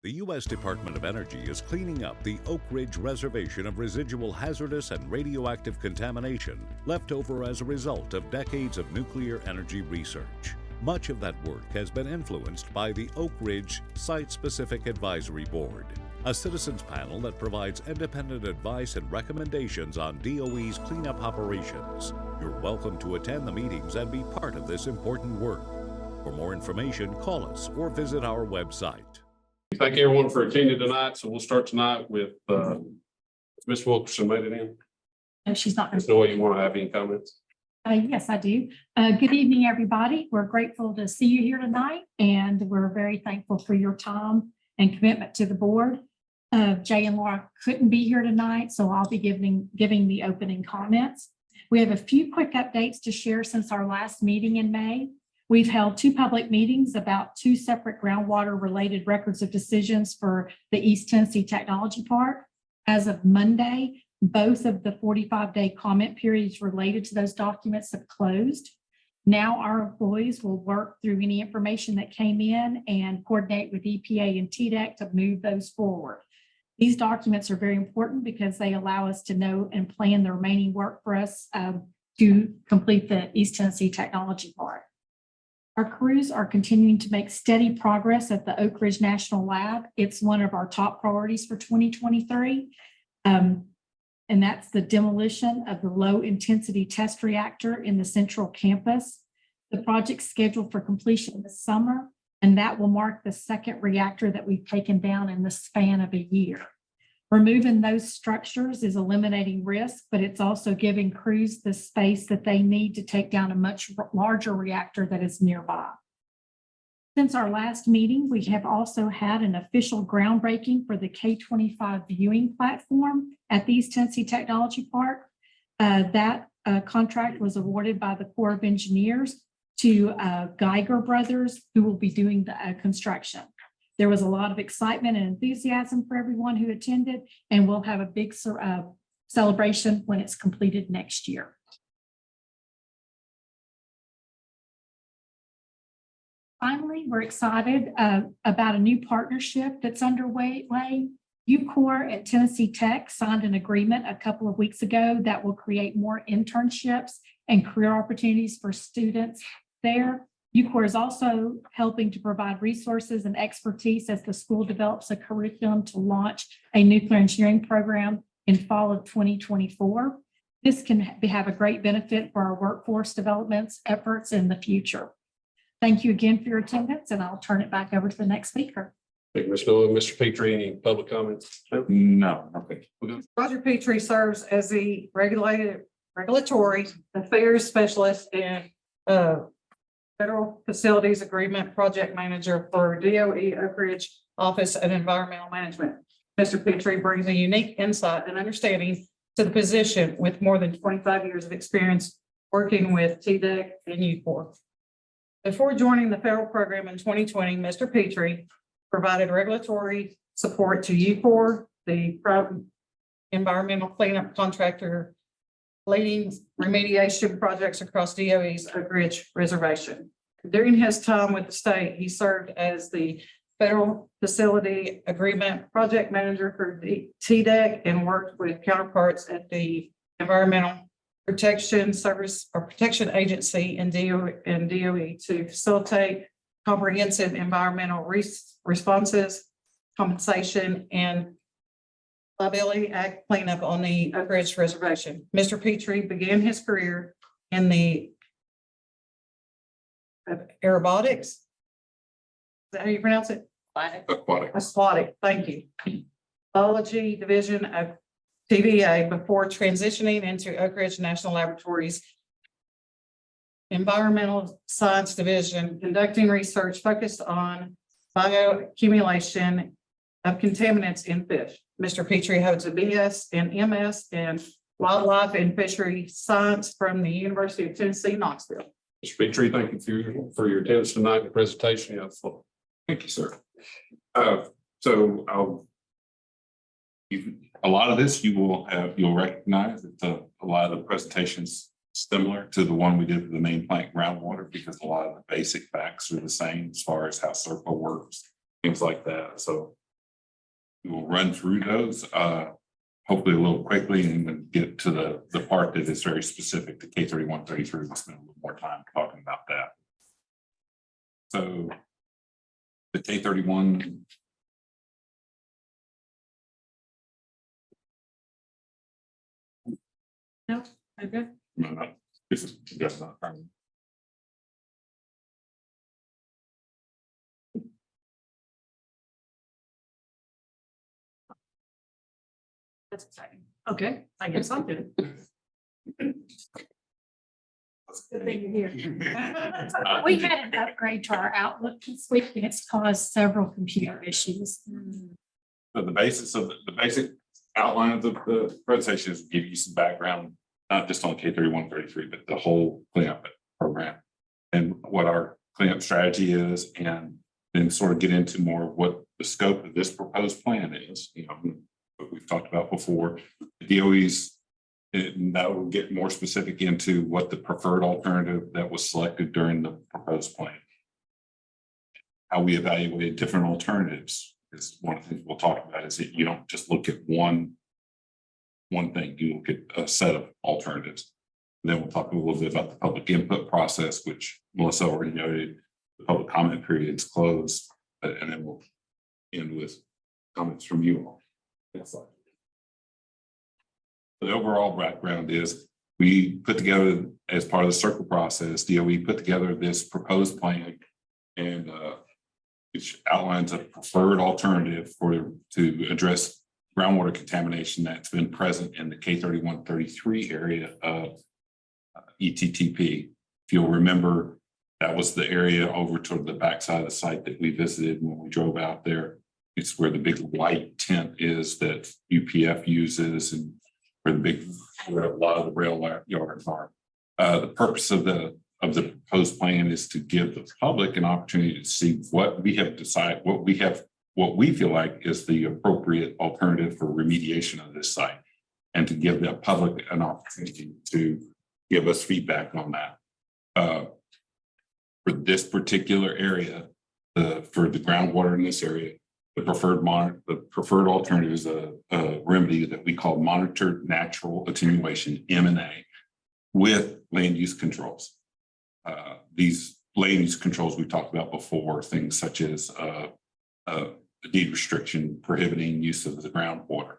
The U.S. Department of Energy is cleaning up the Oak Ridge Reservation of residual hazardous and radioactive contamination left over as a result of decades of nuclear energy research. Much of that work has been influenced by the Oak Ridge Site-Specific Advisory Board, a citizens panel that provides independent advice and recommendations on DOE's cleanup operations. You're welcome to attend the meetings and be part of this important work. For more information, call us or visit our website. Thank you everyone for attending tonight. So we'll start tonight with Ms. Wilkerson made it in. No, she's not. There's no way you want to have any comments. Yes, I do. Good evening, everybody. We're grateful to see you here tonight, and we're very thankful for your time and commitment to the board. Jay and Laura couldn't be here tonight, so I'll be giving the opening comments. We have a few quick updates to share since our last meeting in May. We've held 2 public meetings about 2 separate groundwater related records of decisions for the East Tennessee Technology Park. As of Monday, both of the 45-day comment periods related to those documents have closed. Now our employees will work through any information that came in and coordinate with EPA and TDEC to move those forward. These documents are very important because they allow us to know and plan the remaining work for us to complete the East Tennessee Technology Park. Our crews are continuing to make steady progress at the Oak Ridge National Lab. It's one of our top priorities for 2023. And that's the demolition of the low intensity test reactor in the central campus. The project's scheduled for completion this summer, and that will mark the 2nd reactor that we've taken down in the span of a year. Removing those structures is eliminating risk, but it's also giving crews the space that they need to take down a much larger reactor that is nearby. Since our last meeting, we have also had an official groundbreaking for the K-25 viewing platform at the East Tennessee Technology Park. That contract was awarded by the Corps of Engineers to Geiger Brothers, who will be doing the construction. There was a lot of excitement and enthusiasm for everyone who attended, and we'll have a big celebration when it's completed next year. Finally, we're excited about a new partnership that's underway. UCorps and Tennessee Tech signed an agreement a couple of weeks ago that will create more internships and career opportunities for students there. UCorps is also helping to provide resources and expertise as the school develops a curriculum to launch a nuclear engineering program in fall of 2024. This can have a great benefit for our workforce development efforts in the future. Thank you again for your attendance, and I'll turn it back over to the next speaker. Thank you, Ms. Nolan. Mr. Petrie, any public comments? No. Okay. Roger Petrie serves as the regulatory affairs specialist and Federal Facilities Agreement Project Manager for DOE Oak Ridge Office of Environmental Management. Mr. Petrie brings a unique insight and understanding to the position with more than 25 years of experience working with TDEC and UCorps. Before joining the federal program in 2020, Mr. Petrie provided regulatory support to UCorps, the private environmental cleanup contractor leading remediation projects across DOE's Oak Ridge Reservation. During his time with the state, he served as the Federal Facility Agreement Project Manager for the TDEC and worked with counterparts at the Environmental Protection Service or Protection Agency and DOE to facilitate comprehensive environmental responses, compensation, and Liability Act cleanup on the Oak Ridge Reservation. Mr. Petrie began his career in the aerobautics. Is that how you pronounce it? Aquatic. Thank you. Biology division of TVA before transitioning into Oak Ridge National Laboratories Environmental Science Division, conducting research focused on bioaccumulation of contaminants in fish. Mr. Petrie holds a BS and MS in Wildlife and Fishery Science from the University of Tennessee, Knoxville. Mr. Petrie, thank you for your attendance tonight and presentation. Thank you, sir. So a lot of this you'll recognize that a lot of the presentations similar to the one we did for the main plant groundwater, because a lot of the basic facts are the same as far as how CERPA works, things like that. So We will run through those, hopefully a little quickly, and then get to the part that is very specific to K-31, 33. We'll spend a little more time talking about that. So the K-31. No, okay. No, this is just not time. That's exciting. Okay, I guess I'm good. Good thing you're here. We had an upgrade to our Outlook this week and it's caused several computer issues. So the basis of the basic outline of the presentation is to give you some background, not just on K-31, 33, but the whole cleanup program and what our cleanup strategy is, and then sort of get into more of what the scope of this proposed plan is. You know, what we've talked about before, the DOE's, and that will get more specific into what the preferred alternative that was selected during the proposed plan. How we evaluated different alternatives is one of the things we'll talk about, is that you don't just look at one thing, you look at a set of alternatives. And then we'll talk a little bit about the public input process, which Melissa already noted. The public comment period is closed, and then we'll end with comments from you all. Next slide. The overall background is we put together, as part of the circle process, DOE put together this proposed plan, and which outlines a preferred alternative to address groundwater contamination that's been present in the K-31, 33 area of ETTP. If you'll remember, that was the area over toward the backside of the site that we visited when we drove out there. It's where the big white tent is that UPF uses, and where a lot of the rail yards are. The purpose of the proposed plan is to give the public an opportunity to see what we have decided, what we feel like is the appropriate alternative for remediation of this site, and to give the public an opportunity to give us feedback on that. For this particular area, for the groundwater in this area, the preferred alternative is a remedy that we call monitored natural attenuation, M&A, with land use controls. These land use controls we talked about before, things such as a deed restriction prohibiting use of the groundwater.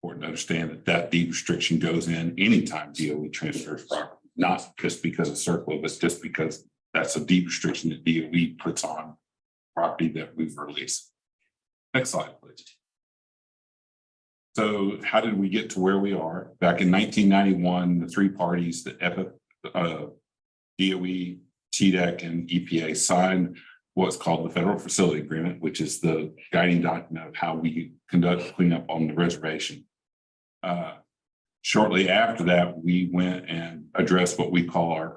Important to understand that deed restriction goes in anytime DOE transfers property, not just because of CERCLA, but just because that's a deed restriction that DOE puts on property that we've released. Next slide, please. So how did we get to where we are? Back in 1991, the three parties, the DOE, TDEC, and EPA signed what's called the Federal Facility Agreement, which is the guiding document of how we conduct cleanup on the reservation. Shortly after that, we went and addressed what we call our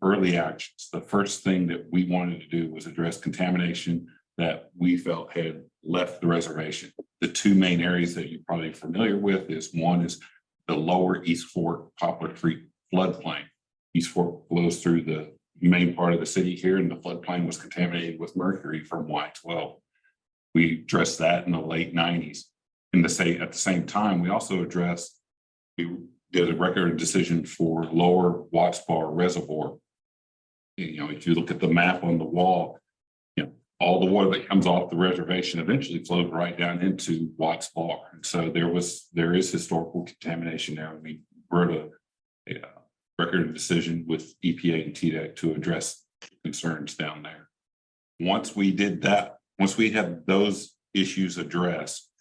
early actions. The first thing that we wanted to do was address contamination that we felt had left the reservation. The two main areas that you're probably familiar with is one is the lower East Fork Poplar Creek floodplain. East Fork flows through the main part of the city here, and the floodplain was contaminated with mercury from Y12. We addressed that in the late 90s. At the same time, we also we did a record decision for lower Watts Bar Reservoir. You know, if you look at the map on the wall, you know, all the water that comes off the reservation eventually flowed right down into Watts Bar. And so there is historical contamination there. We wrote a record of decision with EPA and TDEC to address concerns down there. Once we did that, once we had those issues addressed,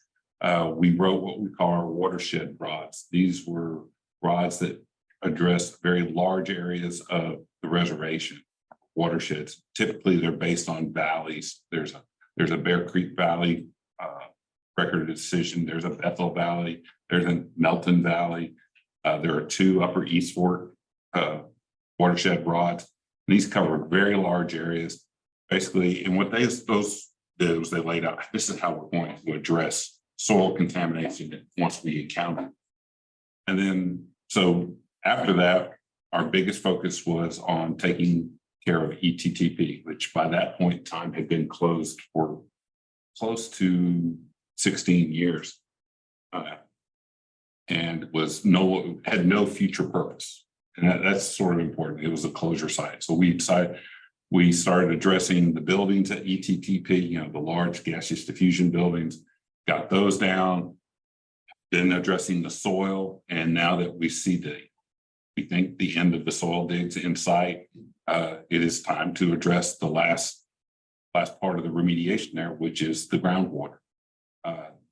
we wrote what we call our watershed rods. These were rods that address very large areas of the reservation watersheds. Typically, they're based on valleys. There's a Bear Creek Valley record of decision. There's a Bethel Valley. There's a Melton Valley. There are two Upper East Fork watershed rods. And these cover very large areas. Basically, and what those did was they laid out, this is how we're going to address soil contamination once we encounter it. And then, so after that, our biggest focus was on taking care of ETTP, which by that point in time had been closed for close to 16 years. And had no future purpose. And that's sort of important. It was a closure site. So we started addressing the buildings at ETTP, the large gaseous diffusion buildings, got those down, then addressing the soil. And now that we think the end of the soil digs in sight, it is time to address the last part of the remediation there, which is the groundwater.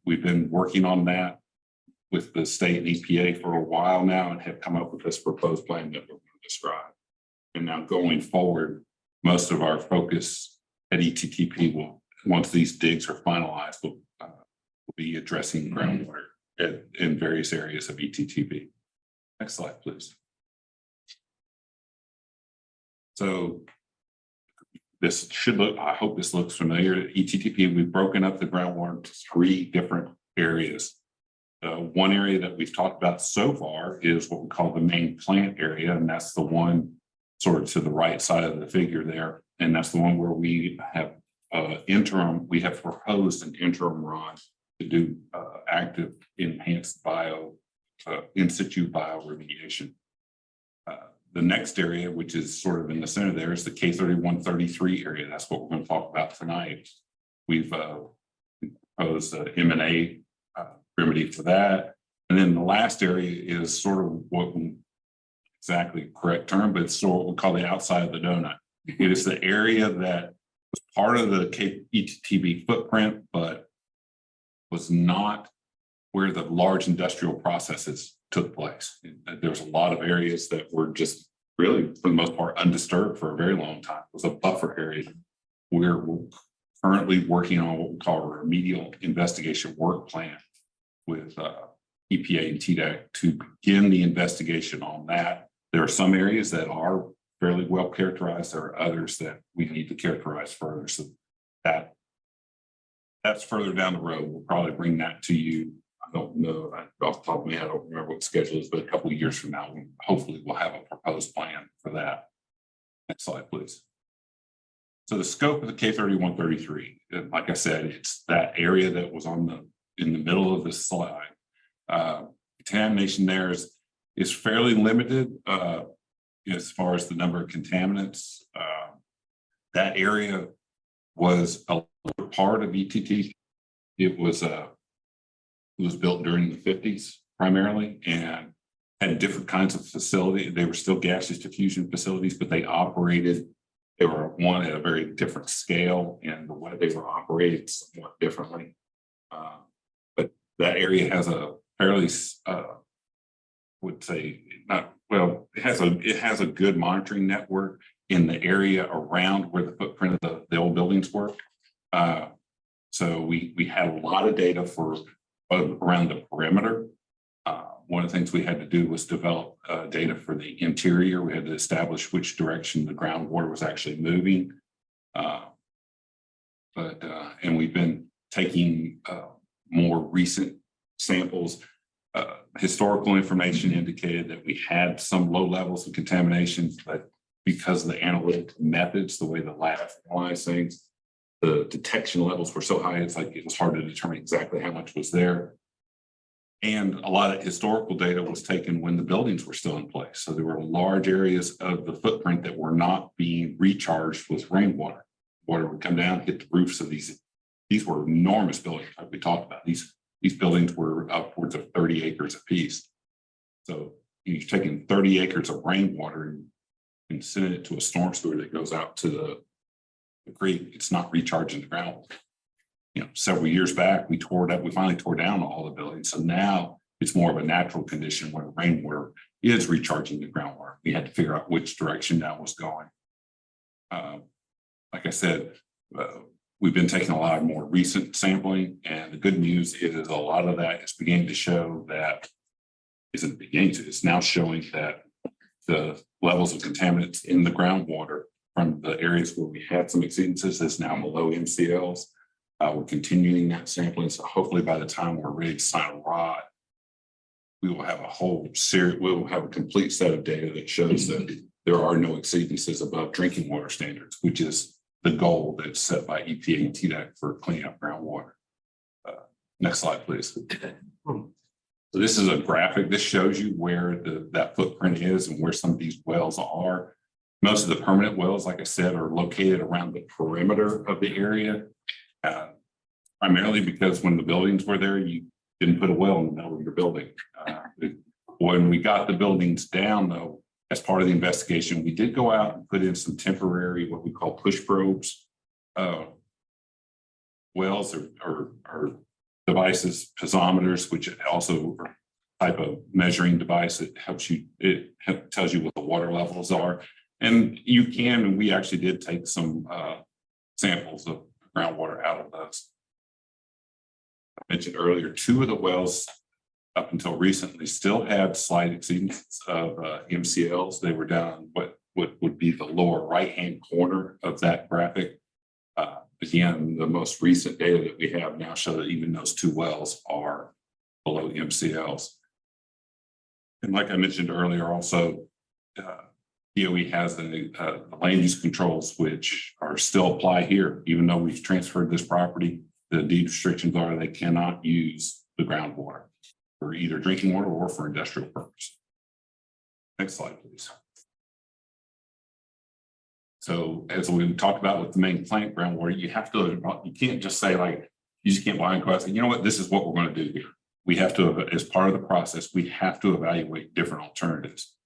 We've been working on that with the state and EPA for a while now and have come up with this proposed plan that we're going to describe. And now going forward, most of our focus at ETTP will, once these digs are finalized, will be addressing groundwater in various areas of ETTP. Next slide, please. So I hope this looks familiar. At ETTP, we've broken up the groundwater into 3 different areas. One area that we've talked about so far is what we call the main plant area, and that's the one sort of to the right side of the figure there. And that's the one where we have we have proposed an interim run to do active enhanced in situ bioremediation. The next area, which is sort of in the center there, is the K-31-33 area. That's what we're going to talk about tonight. We've proposed an M&A remedy for that. And then the last area is sort of what exactly correct term, but it's sort of what we call the outside of the donut. It is the area that was part of the ETTP footprint, but was not where the large industrial processes took place. There was a lot of areas that were just really, for the most part, undisturbed for a very long time. It was a buffer area. We're currently working on what we call a remedial investigation work plan with EPA and TDEC to begin the investigation on that. There are some areas that are fairly well characterized. There are others that we need to characterize further. So that's further down the road. We'll probably bring that to you. I don't know off the top of my head. I don't remember what the schedule is, but a couple of years from now, hopefully we'll have a proposed plan for that. Next slide, please. So the scope of the K-31-33, like I said, it's that area that was in the middle of this slide. Contamination there is fairly limited as far as the number of contaminants. That area was a part of ETT. It was built during the 50s primarily and had different kinds of facilities. They were still gaseous diffusion facilities, but they were one at a very different scale, and the way they were operated somewhat differently. But that area has a fairly, it has a good monitoring network in the area around where the footprint of the old buildings were. So we had a lot of data for around the perimeter. One of the things we had to do was develop data for the interior. We had to establish which direction the groundwater was actually moving. And we've been taking more recent samples. Historical information indicated that we had some low levels of contamination, but because of the analytic methods, the way the lab analyzed things, the detection levels were so high, it was hard to determine exactly how much was there. And a lot of historical data was taken when the buildings were still in place. So there were large areas of the footprint that were not being recharged with rainwater. Water would come down, hit the roofs of these. These were enormous buildings, like we talked about. These buildings were upwards of 30 acres apiece. So you're taking 30 acres of rainwater and sending it to a storm sewer that goes out to the creek. It's not recharging the ground. Several years back, we finally tore down all the buildings. So now it's more of a natural condition where rainwater is recharging the groundwater. We had to figure out which direction that was going. Like I said, we've been taking a lot of more recent sampling, and the good news is a lot of that is beginning to show that it's now showing that the levels of contaminants in the groundwater from the areas where we had some exceedances is now below MCLs. We're continuing that sampling. So hopefully by the time we're ready to sign a ROD, we will have a complete set of data that shows that there are no exceedances above drinking water standards, which is the goal that's set by EPA and TDEC for cleaning up groundwater. Next slide, please. So this is a graphic. This shows you where that footprint is and where some of these wells are. Most of the permanent wells, like I said, are located around the perimeter of the area. Primarily because when the buildings were there, you didn't put a well in the middle of your building. When we got the buildings down, though, as part of the investigation, we did go out and put in some temporary, what we call push probes, wells or devices, piezometers, which also are a type of measuring device that helps you, tells you what the water levels are. And you can, and we actually did take some samples of groundwater out of those. I mentioned earlier, 2 of the wells up until recently still had slight exceedances of MCLs. They were down what would be the lower right-hand corner of that graphic. Again, the most recent data that we have now show that even those 2 wells are below MCLs. And like I mentioned earlier, also, DOE has the land use controls, which are still apply here, even though we've transferred this property. The deed restrictions are they cannot use the groundwater for either drinking water or for industrial purpose. Next slide, please. So as we talked about with the main plant groundwater, you can't just say like, you just can't buy and go out and say, you know what, this is what we're going to do here. We have to, as part of the process, we have to evaluate different alternatives.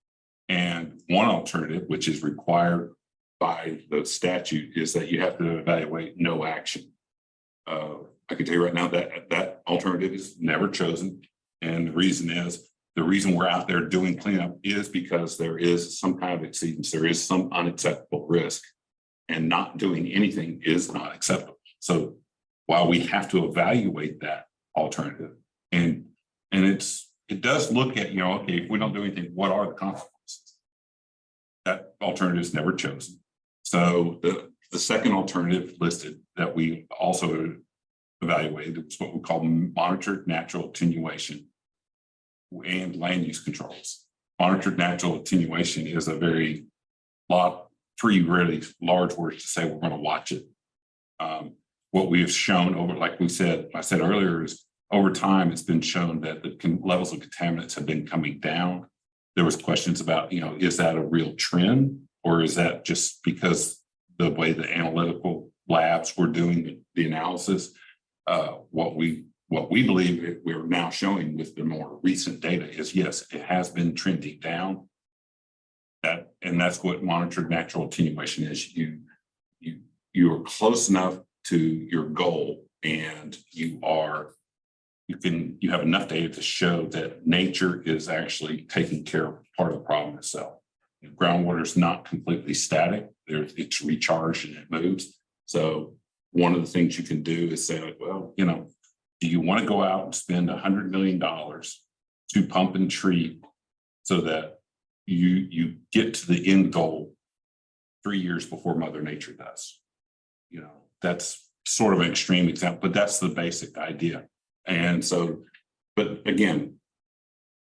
And one alternative, which is required by the statute, is that you have to evaluate no action. I can tell you right now that that alternative is never chosen. And the reason we're out there doing cleanup is because there is some kind of exceedance, there is some unacceptable risk, and not doing anything is not acceptable. So while we have to evaluate that alternative, and it does look at, okay, if we don't do anything, what are the consequences? That alternative is never chosen. So the second alternative listed that we also evaluated was what we call monitored natural attenuation and land use controls. Monitored natural attenuation is a three really large words to say we're going to watch it. What we have shown over, like I said earlier, is over time it's been shown that the levels of contaminants have been coming down. There was questions about, is that a real trend, or is that just because the way the analytical labs were doing the analysis? What we believe we're now showing with the more recent data is, yes, it has been trending down. And that's what monitored natural attenuation is. You are close enough to your goal, and you have enough data to show that nature is actually taking care of part of the problem itself. Groundwater is not completely static. It's recharged and it moves. So one of the things you can do is say, like, well, do you want to go out and spend $100 million to pump and treat so that you get to the end goal 3 years before Mother Nature does? That's sort of an extreme example, but that's the basic idea. And so, but again,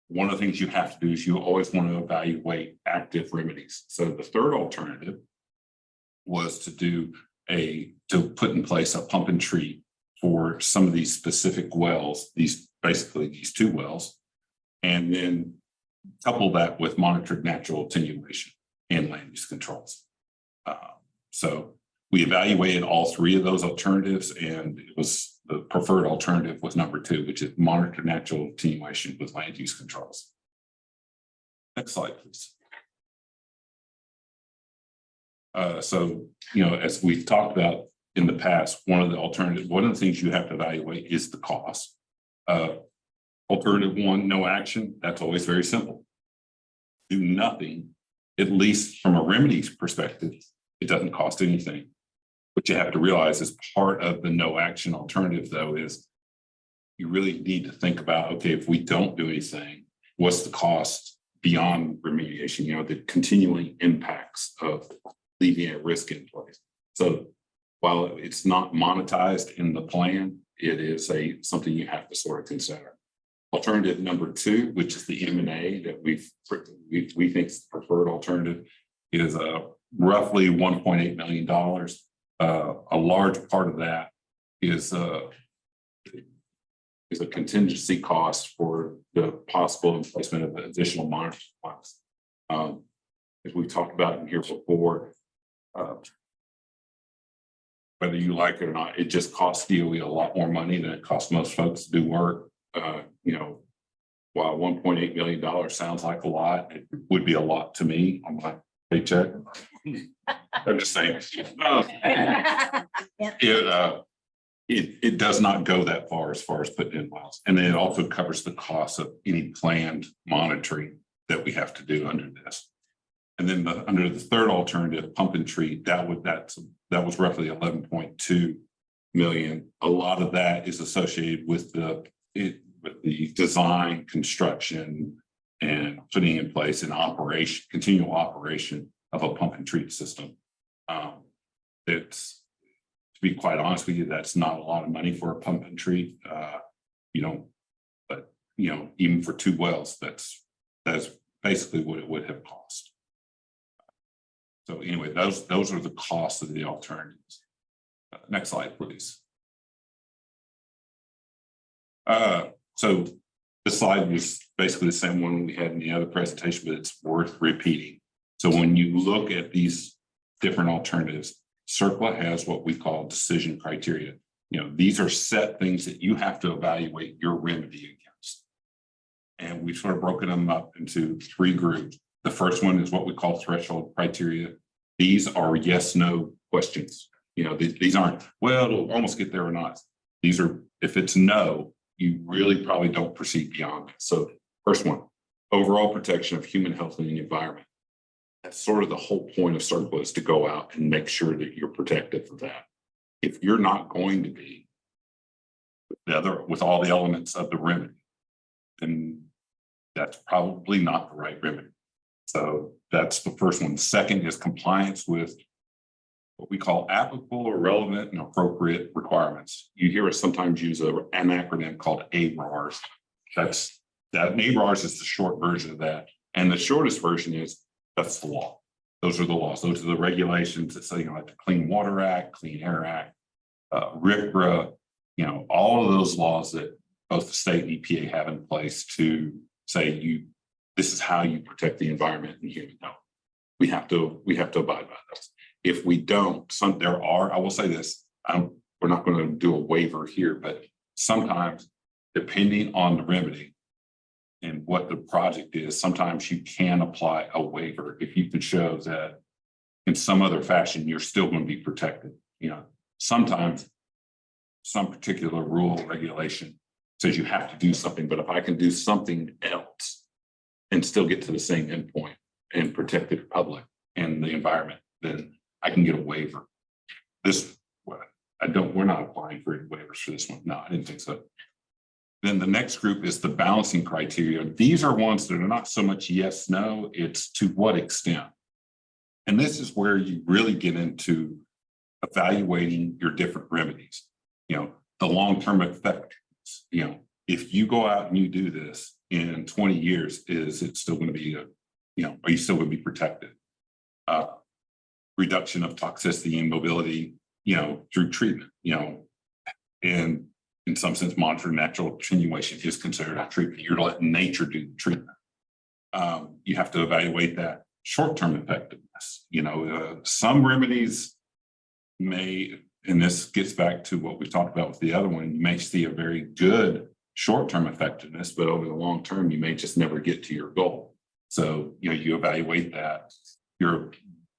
one of the things you have to do is you always want to evaluate active remedies. So the third alternative was to put in place a pump and treat for some of these specific wells, these 2 wells, and then couple that with monitored natural attenuation and land use controls. So we evaluated all 3 of those alternatives, and it was the preferred alternative was number 2, which is monitored natural attenuation with land use controls. Next slide, please. So, as we've talked about in the past, one of the things you have to evaluate is the cost. Alternative 1, no action. That's always very simple. Do nothing, at least from a remedies perspective, it doesn't cost anything. What you have to realize is part of the no action alternative, though, is you really need to think about, okay, if we don't do anything, what's the cost beyond remediation, the continuing impacts of leaving a risk in place. So while it's not monetized in the plan, it is something you have to sort of consider. Alternative number 2, which is the M&A that we think is the preferred alternative, is roughly $1.8 million. A large part of that is is a contingency cost for the possible placement of additional monitoring plants. As we've talked about in here before, whether you like it or not, it just costs DOE a lot more money than it costs most folks to do work. You know, while $1.8 million sounds like a lot, it would be a lot to me on my paycheck. I'm just saying. It does not go that far as putting in wells. And then it also covers the cost of any planned monitoring that we have to do under this. And then under the third alternative, pump and treat, that was roughly 11.2 million. A lot of that is associated with the design, construction, and putting in place an operation, continual operation of a pump and treat system. It's, to be quite honest with you, that's not a lot of money for a pump and treat. You know, but you know, even for 2 wells, that's basically what it would have cost. So anyway, those are the costs of the alternatives. Next slide, please. So this slide was basically the same one we had in the other presentation, but it's worth repeating. So when you look at these different alternatives, CERCLA has what we call decision criteria. You know, these are set things that you have to evaluate your remedy against. And we've sort of broken them up into 3 groups. The first one is what we call threshold criteria. These are yes, no questions. You know, these aren't, well, it'll almost get there or not. These are, if it's no, you really probably don't proceed beyond it. So first one, overall protection of human health and the environment. That's sort of the whole point of CERCLA, is to go out and make sure that you're protected for that. If you're not going to be with all the elements of the remedy, then that's probably not the right remedy. So that's the first one. The second is compliance with what we call applicable or relevant and appropriate requirements. You hear us sometimes use an acronym called ARARS. That ARARS is the short version of that. And the shortest version is that's the law. Those are the laws. Those are the regulations that say, you know, like the Clean Water Act, Clean Air Act, RCRA, you know, all of those laws that both the state and EPA have in place to say this is how you protect the environment and human health. We have to abide by those. If we don't, I will say this, we're not going to do a waiver here, but sometimes depending on the remedy and what the project is, sometimes you can apply a waiver if you can show that in some other fashion, you're still going to be protected. You know, sometimes some particular rule or regulation says you have to do something, but if I can do something else and still get to the same endpoint and protect the public and the environment, then I can get a waiver. We're not applying for any waivers for this one. No, I didn't think so. Then the next group is the balancing criteria. These are ones that are not so much yes, no, it's to what extent. And this is where you really get into evaluating your different remedies. You know, the long-term effect, you know, if you go out and you do this in 20 years, is it still going to be, are you still going to be protected? Reduction of toxicity and mobility, you know, through treatment, you know, and in some sense, monitoring natural attenuation is considered a treatment. You're letting nature do the treatment. You have to evaluate that short-term effectiveness. You know, some remedies may, and this gets back to what we've talked about with the other one, you may see a very good short-term effectiveness, but over the long term, you may just never get to your goal. So, you know, you evaluate that.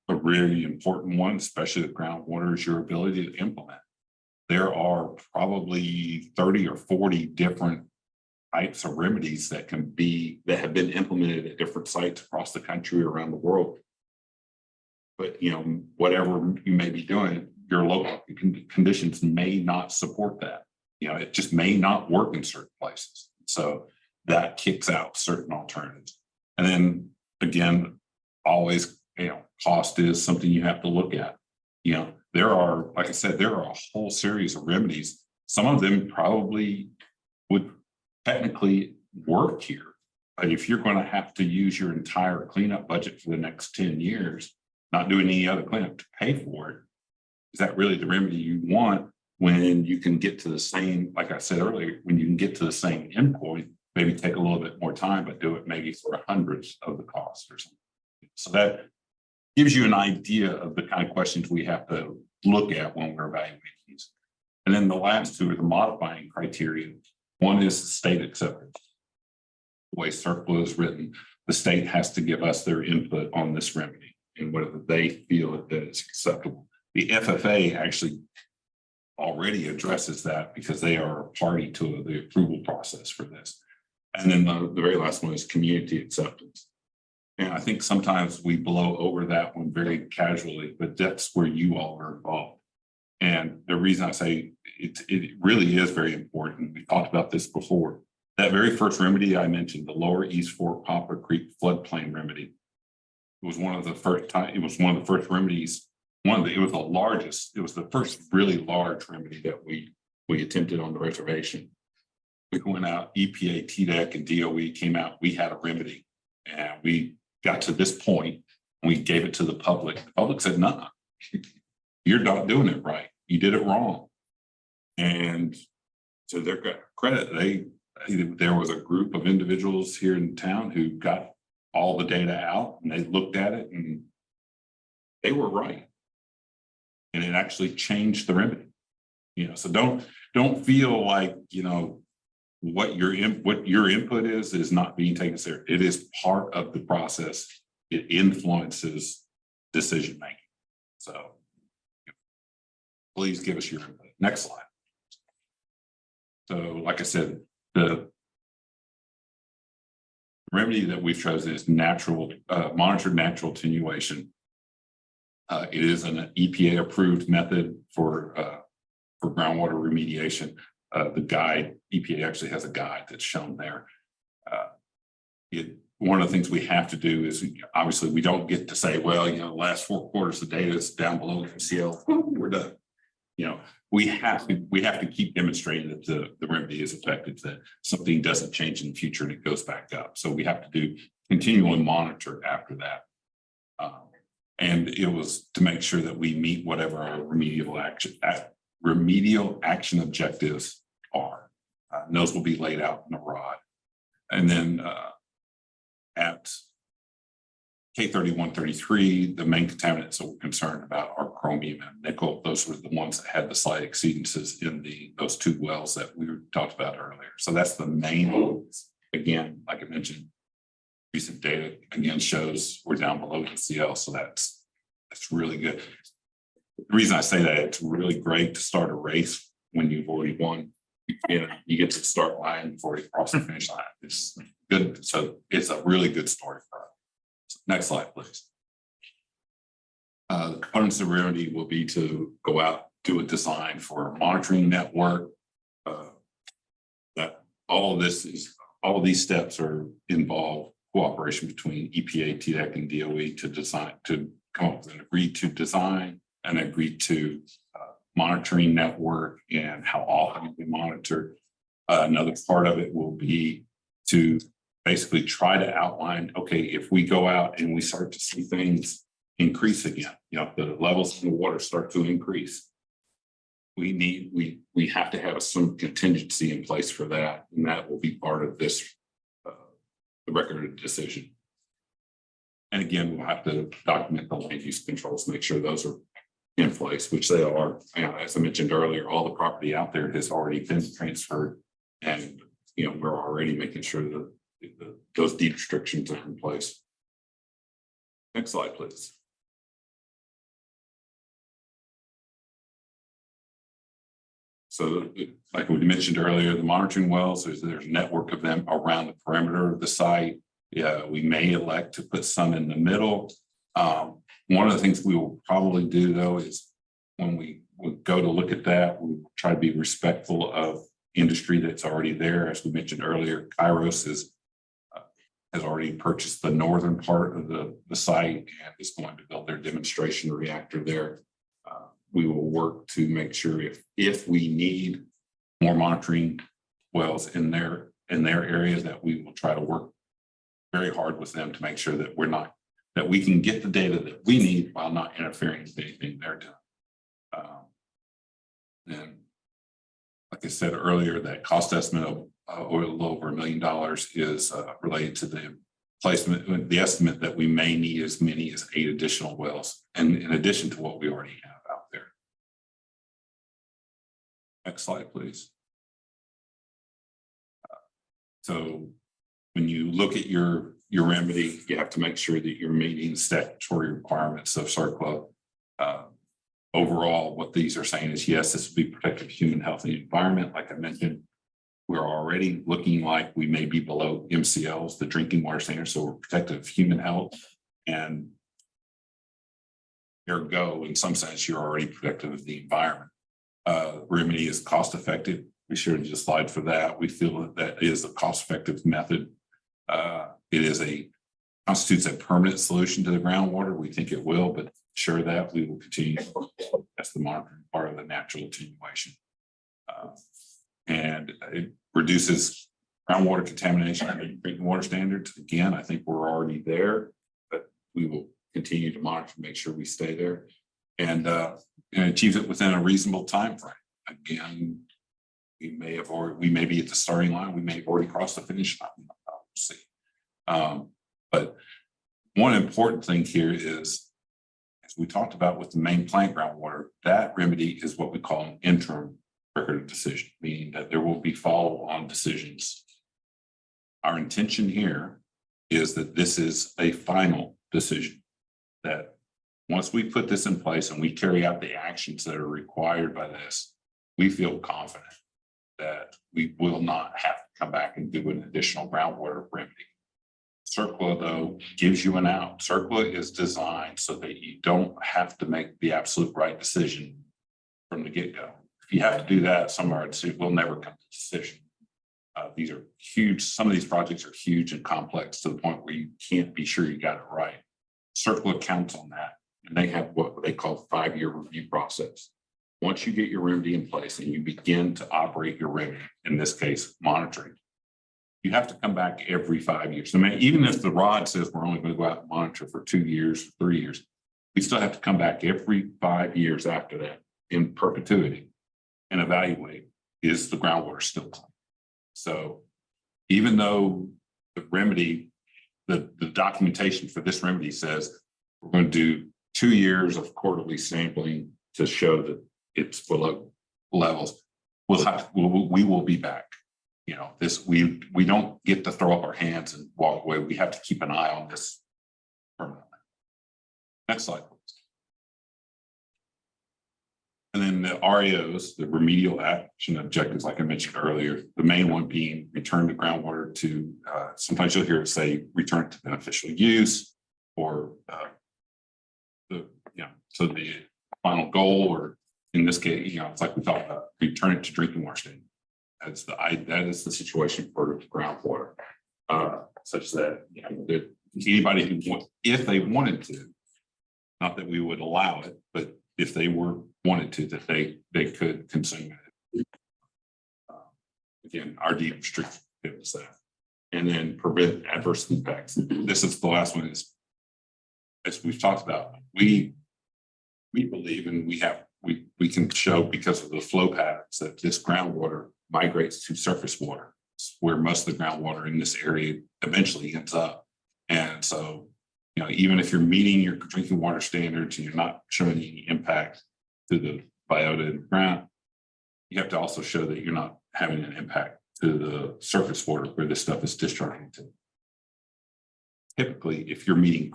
A really important one, especially with groundwater, is your ability to implement. There are probably 30 or 40 different types of remedies that have been implemented at different sites across the country, around the world. But, you know, whatever you may be doing, your local conditions may not support that. You know, it just may not work in certain places. So that kicks out certain alternatives. And then again, always, you know, cost is something you have to look at. You know, there are, like I said, there are a whole series of remedies. Some of them probably would technically work here. But if you're going to have to use your entire cleanup budget for the next 10 years, not doing any other cleanup to pay for it, is that really the remedy you want when you can get to the same, like I said earlier, when you can get to the same endpoint, maybe take a little bit more time, but do it maybe for hundreds of the cost or something. So that gives you an idea of the kind of questions we have to look at when we're evaluating these. And then the last two are the modifying criteria. One is state acceptance. The way CERCLA is written, the state has to give us their input on this remedy and whether they feel that it's acceptable. The FFA actually already addresses that because they are a party to the approval process for this. And then the very last one is community acceptance. And I think sometimes we blow over that one very casually, but that's where you all are involved. And the reason I say it really is very important. We talked about this before. That very first remedy I mentioned, the Lower East Fork Poplar Creek floodplain remedy, it was one of the first remedies. It was the largest. It was the first really large remedy that we attempted on the reservation. We went out, EPA, TDEC, and DOE came out. We had a remedy, and we got to this point. And we gave it to the public. The public said, "No, you're not doing it right. You did it wrong." And to their credit, there was a group of individuals here in town who got all the data out, and they looked at it, and they were right. And it actually changed the remedy. So don't feel like what your input is not being taken seriously. It is part of the process. It influences decision making. So please give us your input. Next slide. So, like I said, the remedy that we've chosen is monitored natural attenuation. It is an EPA approved method for groundwater remediation. The guide, EPA actually has a guide that's shown there. One of the things we have to do is obviously we don't get to say, well, the last 4 quarters, the data is down below MCL, we're done. We have to keep demonstrating that the remedy is effective, that something doesn't change in the future and it goes back up. So we have to continually monitor after that. And it was to make sure that we meet whatever our remedial action objectives are. And those will be laid out in the ROD. And then at K-31, 33, the main contaminants that we're concerned about are chromium and nickel. Those were the ones that had the slight exceedances in those 2 wells that we talked about earlier. So that's the main ones. Again, like I mentioned, recent data again shows we're down below MCL, so that's really good. The reason I say that, it's really great to start a race when you've already won. You get to the start line before you cross the finish line. It's good. So it's a really good story for us. Next slide, please. The components of the remedy will be to go out, do a design for a monitoring network. That all of these steps involve cooperation between EPA, TDEC, and DOE to come up with an agreed to design and agreed to monitoring network and how often we monitor. Another part of it will be to basically try to outline, okay, if we go out and we start to see things increase again, the levels in the water start to increase, we have to have some contingency in place for that, and that will be part of this the record of decision. And again, we'll have to document the land use controls, make sure those are in place, which they are. As I mentioned earlier, all the property out there has already been transferred, and we're already making sure that those deed restrictions are in place. Next slide, please. So, like we mentioned earlier, the monitoring wells, there's a network of them around the perimeter of the site. We may elect to put some in the middle. One of the things we will probably do, though, is when we go to look at that, we try to be respectful of industry that's already there. As we mentioned earlier, Kairos has already purchased the northern part of the site and is going to build their demonstration reactor there. We will work to make sure if we need more monitoring wells in their area, that we will try to work very hard with them to make sure that that we can get the data that we need while not interfering with anything they're doing. And like I said earlier, that cost estimate of a little over $1 million is related to the placement, the estimate that we may need as many as 8 additional wells, and in addition to what we already have out there. Next slide, please. So when you look at your remedy, you have to make sure that you're meeting statutory requirements of CERCLA. Overall, what these are saying is, yes, this will be protective of human health and environment. Like I mentioned, we're already looking like we may be below MCLs, the drinking water standards, so we're protective of human health. And ergo, in some sense, you're already protective of the environment. Remedy is cost effective. We showed you a slide for that. We feel that that is a cost effective method. It constitutes a permanent solution to the groundwater. We think it will, but sure that we will continue. That's the monitoring part of the natural attenuation. And it reduces groundwater contamination and drinking water standards. Again, I think we're already there, but we will continue to monitor to make sure we stay there and achieve it within a reasonable time frame. Again, we may be at the starting line. We may have already crossed the finish line. We'll see. But one important thing here is, as we talked about with the main plant groundwater, that remedy is what we call an interim record of decision, meaning that there will be follow-on decisions. Our intention here is that this is a final decision, that once we put this in place and we carry out the actions that are required by this, we feel confident that we will not have to come back and do an additional groundwater remedy. CERCLA, though, gives you an out. CERCLA is designed so that you don't have to make the absolute right decision from the get-go. If you have to do that, some of our decisions will never come to decision. These are huge. Some of these projects are huge and complex to the point where you can't be sure you got it right. CERCLA counts on that, and they have what they call a 5-year review process. Once you get your remedy in place and you begin to operate your remedy, in this case, monitoring, you have to come back every 5 years. I mean, even if the ROD says we're only going to go out and monitor for 2 years, 3 years, we still have to come back every 5 years after that in perpetuity and evaluate, is the groundwater still clean? So even though the remedy, the documentation for this remedy says we're going to do 2 years of quarterly sampling to show that it's below levels, we will be back. You know, this, we don't get to throw up our hands and walk away. We have to keep an eye on this permanently. Next slide, please. And then the RAOs, the remedial action objectives, like I mentioned earlier, the main one being return the groundwater to, sometimes you'll hear it say return to beneficial use, or so the final goal, or in this case, it's like we talked about, return it to drinking water standard. That is the situation for groundwater, such that that anybody who if they wanted to, not that we would allow it, but if they wanted to, that they could consume it. Again, our deed restriction gives that, and then prevent adverse impacts. This is the last one. Is, as we've talked about, we believe, and we can show because of the flow patterns that this groundwater migrates to surface water, where most of the groundwater in this area eventually ends up. And so, even if you're meeting your drinking water standards and you're not showing any impact to the biota in the ground, you have to also show that you're not having an impact to the surface water where this stuff is discharging to. Typically, if you're meeting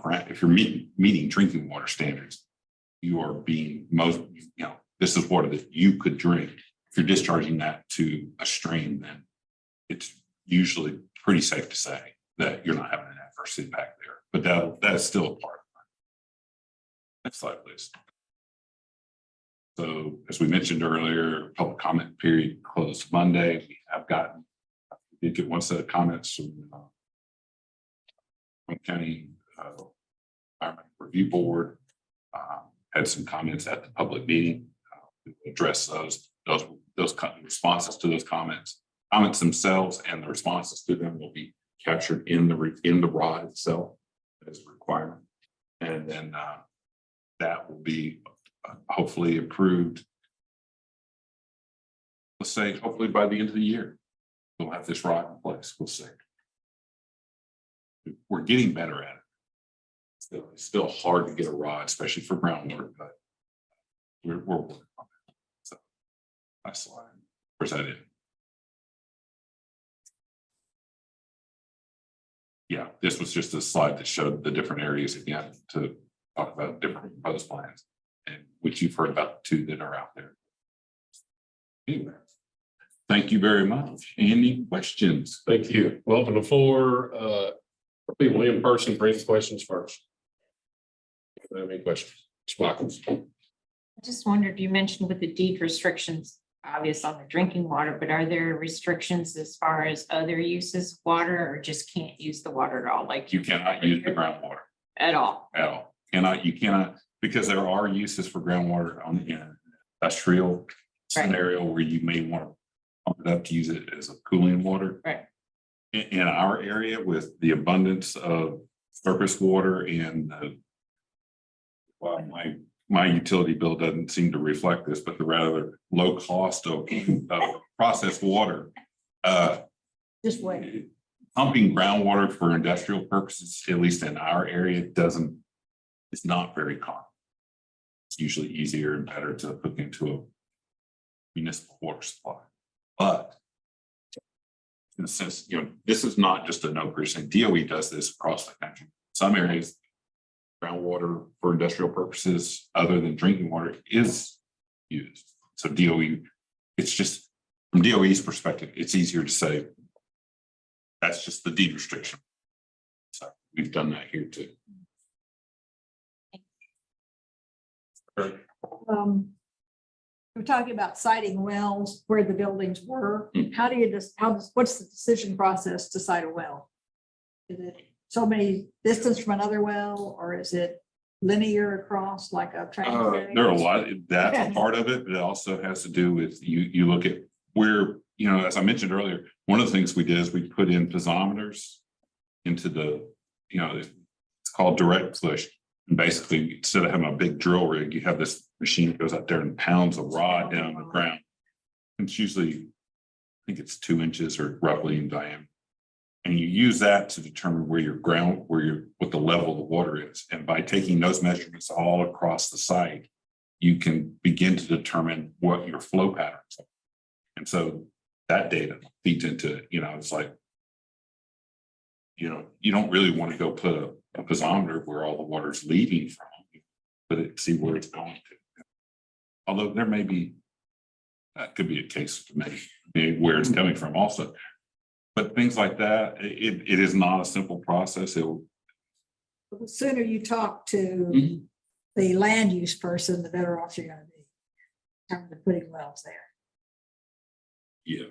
drinking water standards, you are being this is water that you could drink. If you're discharging that to a stream, then it's usually pretty safe to say that you're not having an adverse impact there. But that is still a part of it. Next slide, please. So, as we mentioned earlier, public comment period closed Monday. We did get one set of comments from County Environmental Review Board. Had some comments at the public meeting. Address those responses to those comments. Comments themselves and the responses to them will be captured in the ROD itself as a requirement, and then that will be hopefully approved. let's say, hopefully by the end of the year, we'll have this rod in place. We'll see. We're getting better at it. It's still hard to get a rod, especially for groundwater, but we're working on it. So nice slide. Where's that in? Yeah, this was just a slide that showed the different areas again to talk about different proposed plans, and which you've heard about the two that are out there. Anyway, thank you very much. Any questions? Thank you. Well, open the floor, people in person, bring questions first. If you have any questions? Ms. Michaels. I just wondered, you mentioned with the deed restrictions, obvious on the drinking water, but are there restrictions as far as other uses of water, or just can't use the water at all? Like You cannot use the groundwater at all? at all. You cannot, because there are uses for groundwater on the industrial scenario where you may want to pump it up to use it as a cooling water. Right. In our area, with the abundance of surface water and well, my utility bill doesn't seem to reflect this, but the rather low cost of processed water. Just wait. Pumping groundwater for industrial purposes, at least in our area, it's not very common. It's usually easier and better to hook into a municipal water supply. But in a sense, this is not just a no percent. DOE does this across the country. Some areas, groundwater for industrial purposes other than drinking water is used. So DOE, it's just from DOE's perspective, it's easier to say that's just the deed restriction. So we've done that here too. We're talking about siting wells where the buildings were. How do you just, what's the decision process to site a well? Is it so many distance from another well, or is it linear across like a train? There are a lot, that's part of it, but it also has to do with you look at where, as I mentioned earlier, one of the things we did is we put in piezometers into the, it's called direct push. And basically, instead of having a big drill rig, you have this machine that goes out there and pounds a rod down the ground. It's usually, I think it's 2 inches or roughly in diameter. And you use that to determine where what the level of the water is. And by taking those measurements all across the site, you can begin to determine what your flow patterns are. And so that data feeds into, it's like, you don't really want to go put a piezometer where all the water is leaving from, but see where it's going to. Although there may be, that could be a case to maybe where it's coming from also. But things like that, it is not a simple process. The sooner you talk to the land use person, the better off you're gonna be in terms of putting wells there. Yeah.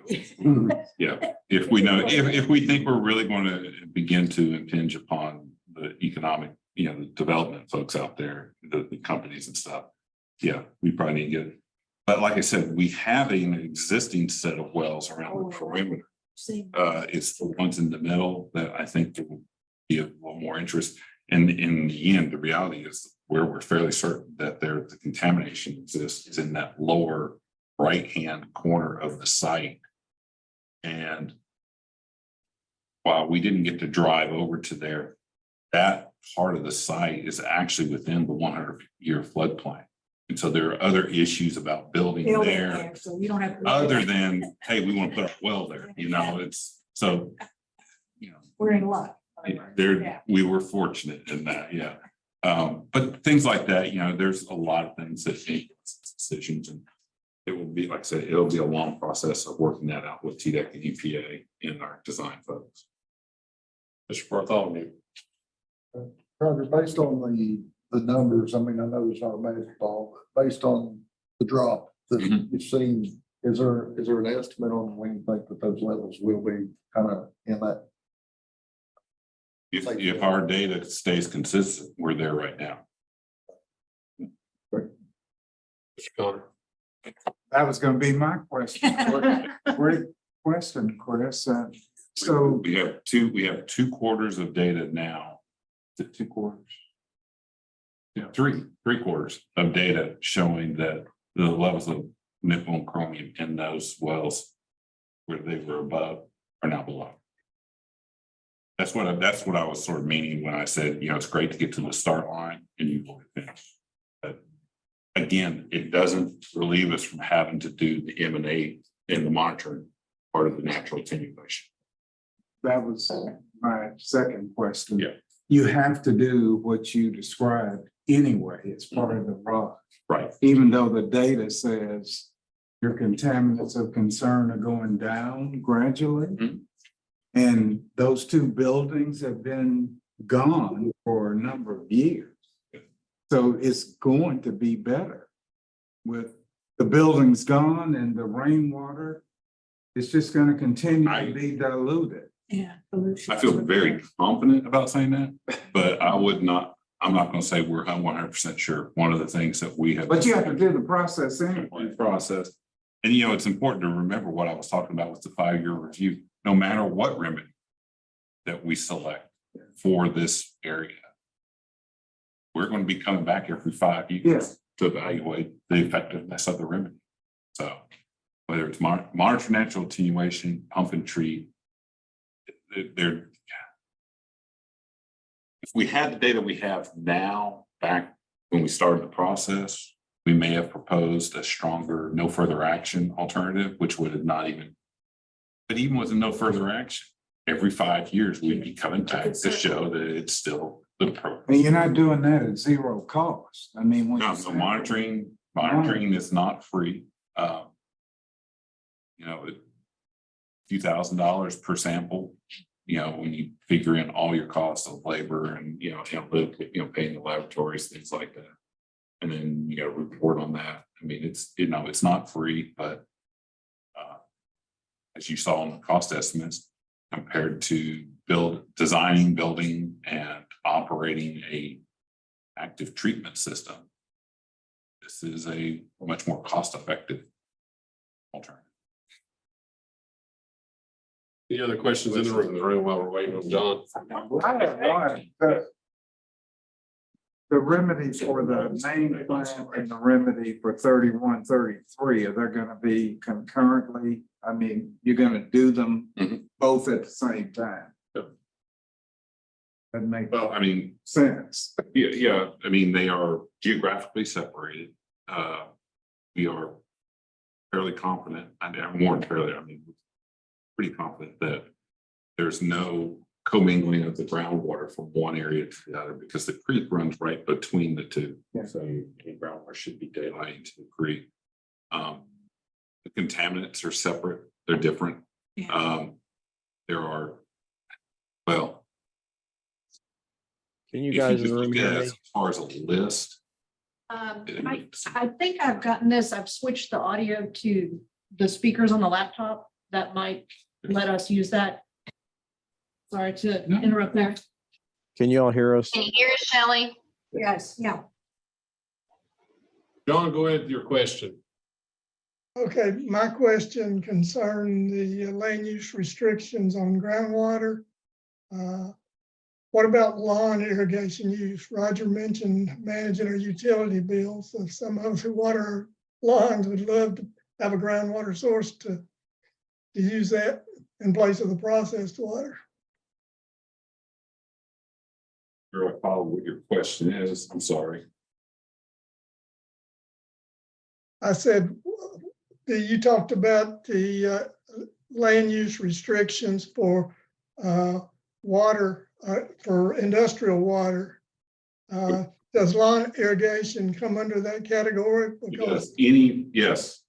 Yeah. If we know, if we think we're really going to begin to impinge upon the economic, the development folks out there, the companies and stuff. Yeah, we probably need to get it. But like I said, we have an existing set of wells around the perimeter. It's the ones in the middle that I think there will be a little more interest. And in the end, the reality is where we're fairly certain that the contamination exists is in that lower right-hand corner of the site. And while we didn't get to drive over to there, that part of the site is actually within the 100-year floodplain. And so there are other issues about building there. So you don't have to. Other than, hey, we want to put a well there, it's so, We're in luck. we were fortunate in that, yeah. But things like that, there's a lot of things that make decisions, and it will be, like I said, it'll be a long process of working that out with TDEC and EPA in our design folks. Mr. Bartholomew. Roger, based on the numbers, I mean, I know it's not a magic ball, but based on the drop that you've seen, is there an estimate on when you think that those levels will be kind of in that? If our data stays consistent, we're there right now. Mr. Connor. That was going to be my question. Great question, Chris. So we have two quarters of data now. Is it 2 quarters? Yeah, three quarters of data showing that the levels of nickel and chromium in those wells where they were above are now below. That's what I was sort of meaning when I said, it's great to get to the start line and you will finish. But again, it doesn't relieve us from having to do the M&A and the monitoring part of the natural attenuation. That was my second question. Yeah. You have to do what you described anyway, it's part of the rock. Right. Even though the data says your contaminants of concern are going down gradually. Mhm. And those two buildings have been gone for a number of years. So it's going to be better with the buildings gone and the rainwater. It's just going to continue to be diluted. Yeah. pollution. I feel very confident about saying that, but I'm not going to say we're 100% sure. One of the things that we have. But you have to do the process anyway. Process. And it's important to remember what I was talking about with the 5-year review. No matter what remedy that we select for this area, we're going to be coming back every 5 years Yes. to evaluate the effectiveness of the remedy. So whether it's monitor natural attenuation, pump and treat, if we had the data we have now, back when we started the process, we may have proposed a stronger no further action alternative, which would have not even. But even with no further action, every 5 years, we'd be coming back to show that it's still the program. And you're not doing that at zero cost. I mean, when No, so monitoring is not free. A few $1,000s per sample, when you figure in all your costs of labor and, paying the laboratories, things like that. And then you got to report on that. I mean, it's not free, but as you saw in the cost estimates, compared to designing, building, and operating a active treatment system, this is a much more cost-effective alternative. Any other questions in the room while we're waiting on John? The remedy for the main plant and the remedy for 31, 33, are they going to be concurrently? I mean, you're going to do them both at the same time. Yep. That makes sense. Yeah. I mean, they are geographically separated. We are fairly confident, pretty confident that there's no commingling of the groundwater from one area to the other because the creek runs right between the two. Yeah. So the groundwater should be daylighting to the creek. The contaminants are separate, they're different. Yeah. There are, Can you guys in the room hear me? as far as a list, I think I've gotten this. I've switched the audio to the speakers on the laptop. That might let us use that. Sorry to interrupt there. Can you all hear us? Can you hear us, Shelley? Yes, yeah. John, go ahead with your question. Okay, my question concerned the land use restrictions on groundwater. What about lawn irrigation use? Roger mentioned managing our utility bills. So some of us who water our lawns would love to have a groundwater source to use that in place of the processed water. I follow what your question is. I'm sorry. I said, you talked about the land use restrictions for water, for industrial water. Does lawn irrigation come under that category? Because Any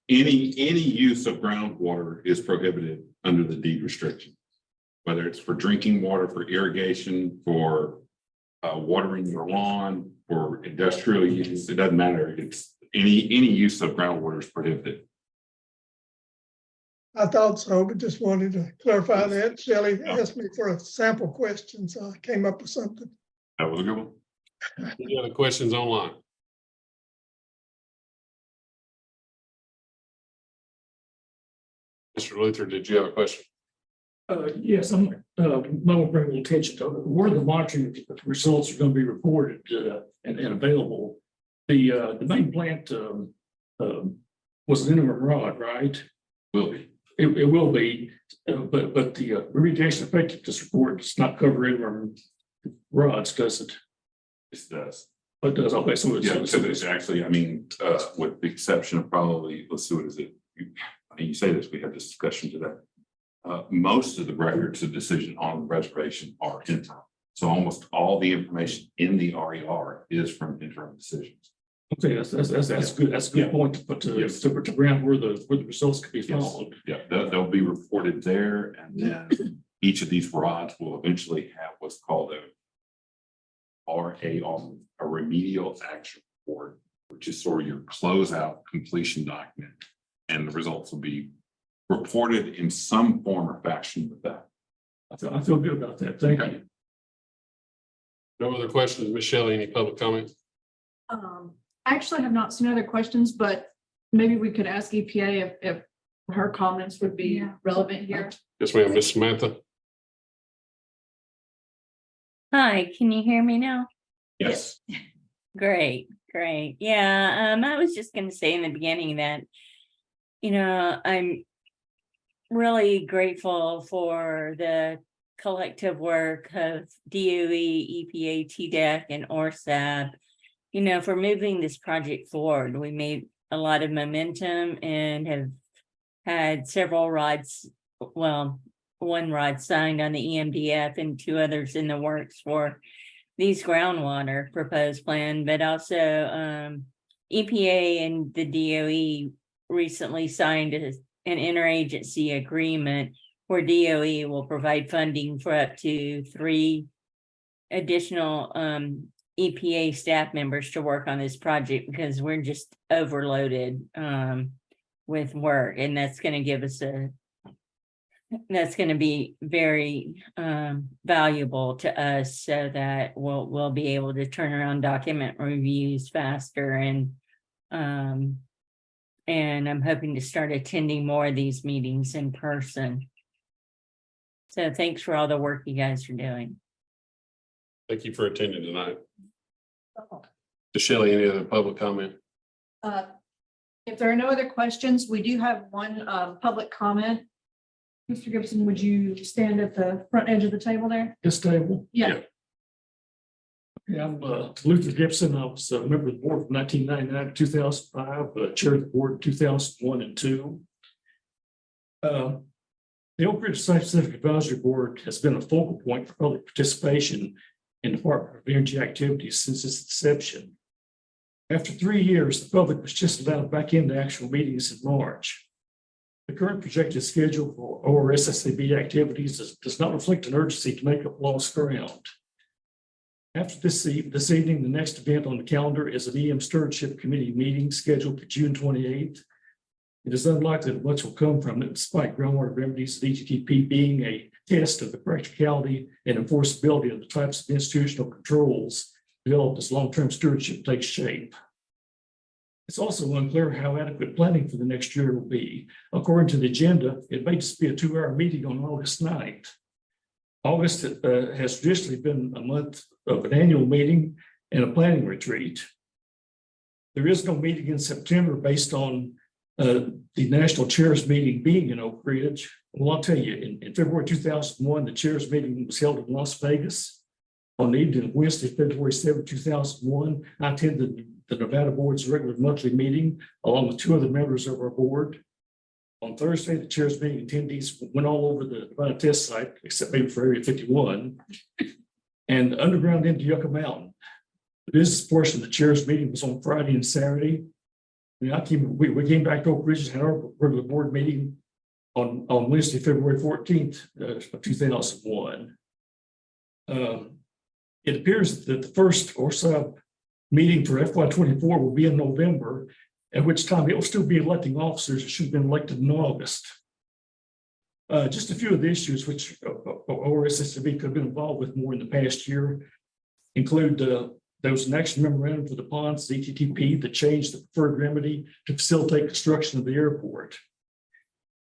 use of groundwater is prohibited under the deed restriction. Whether it's for drinking water, for irrigation, for watering your lawn, for industrial use, it doesn't matter. It's any use of groundwater is prohibited. I thought so, but just wanted to clarify that. Shelley asked me for a sample question, so I came up with something. That was a good one. Any other questions online? Mr. Luther, did you have a question? Yes, I'm going to bring attention to where the monitoring results are going to be reported and available. The main plant was an interim rod, right? Will be. It will be, but the remediation effectiveness report does not cover interim rods, does it? This does. It does, okay, so it's. Yeah, so there's actually, I mean, with the exception of probably, let's see, what is it? You say this, we had this discussion today. Most of the records of decision on the reservation are interim. So almost all the information in the RER is from interim decisions. Okay, that's good. That's a good point to put to ground where the results could be followed. Yeah, they'll be reported there, and then each of these rods will eventually have what's called a RAR, a remedial action report, which is sort of your closeout completion document, and the results will be reported in some form or fashion with that. I feel good about that. Thank you. No other questions, Michelle, any public comment? I actually have not seen other questions, but maybe we could ask EPA if her comments would be relevant here. Yes, ma'am, Miss Samantha. Hi, can you hear me now? Yes. Great. Yeah, I was just going to say in the beginning that, I'm really grateful for the collective work of DOE, EPA, TDEC, and ORSAB, for moving this project forward. We made a lot of momentum and have had several rods, well, one rod signed on the EMDF and 2 others in the works for these groundwater proposed plan, but also EPA and the DOE recently signed an interagency agreement where DOE will provide funding for up to 3 additional EPA staff members to work on this project because we're just overloaded with work, and that's going to give us that's going to be very valuable to us so that we'll be able to turn around document reviews faster, and I'm hoping to start attending more of these meetings in person. So thanks for all the work you guys are doing. Thank you for attending tonight. Michelle, any other public comment? If there are no other questions, we do have one public comment. Mr. Gibson, would you stand at the front edge of the table there? This table? Yeah. Yeah, I'm Luther Gibson. I was a member of the board from 1999 to 2005, chaired the board in 2001 and 2. The Oak Ridge Site Specific Advisory Board has been a focal point for public participation in Department of Energy activities since its inception. After 3 years, the public was just allowed back into actual meetings in March. The current projected schedule for ORSSAB activities does not reflect an urgency to make up lost ground. After this evening, the next event on the calendar is an EM Stewardship Committee meeting scheduled for June 28th. It is unlikely that much will come from it, despite groundwater remedies and ETTP being a test of the practicality and enforceability of the types of institutional controls developed as long-term stewardship takes shape. It's also unclear how adequate planning for the next year will be. According to the agenda, it may just be a 2-hour meeting on August 9th. August has traditionally been a month of an annual meeting and a planning retreat. There is no meeting in September based on the National Chairs meeting being in Oak Ridge. Well, I'll tell you, in February 2001, the Chairs meeting was held in Las Vegas. On the evening of Wednesday, February 7, 2001, I attended the Nevada Board's regular monthly meeting, along with 2 other members of our board. On Thursday, the Chairs meeting attendees went all over the Nevada test site, except maybe for Area 51, and underground into Yucca Mountain. The business portion of the Chairs meeting was on Friday and Saturday. And we came back to Oak Ridge and had our regular board meeting on Wednesday, February 14th of 2001. It appears that the first ORSAB meeting for FY24 will be in November, at which time it will still be electing officers that should have been elected in August. Just a few of the issues which ORSSAB could have been involved with more in the past year include there was an action memorandum for the ponds, the ETTP, that changed the preferred remedy to facilitate construction of the airport.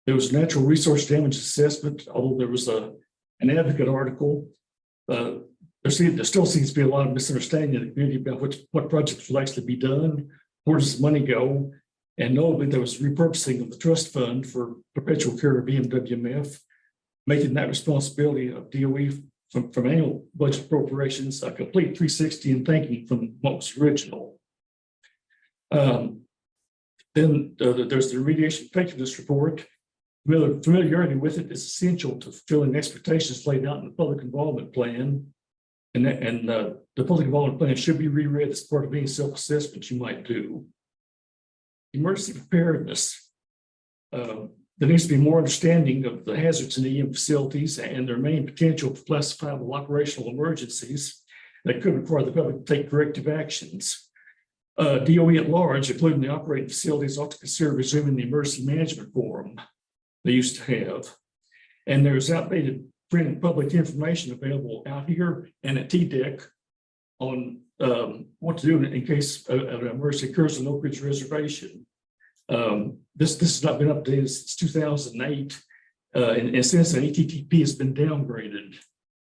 There was a natural resource damage assessment, although there was an advocate article. There still seems to be a lot of misunderstanding in the community about what projects will actually be done. Where does the money go? And notably, there was repurposing of the trust fund for perpetual care of EMWMF, making that responsibility of DOE from annual budget appropriations a complete 360 and thinking from what was original. Then there's the remediation effectiveness report. Familiarity with it is essential to fulfilling expectations laid out in the public involvement plan. And the public involvement plan should be reread as part of any self-assessment you might do. Emergency preparedness. There needs to be more understanding of the hazards in EM facilities and their main potential for classifiable operational emergencies that could require the public to take corrective actions. DOE at large, including the operating facilities, ought to consider resuming the emergency management forum they used to have. And there's outdated printed public information available out here and at TDEC on what to do in case an emergency occurs on Oak Ridge Reservation. This has not been updated since 2008, and since then ETTP has been downgraded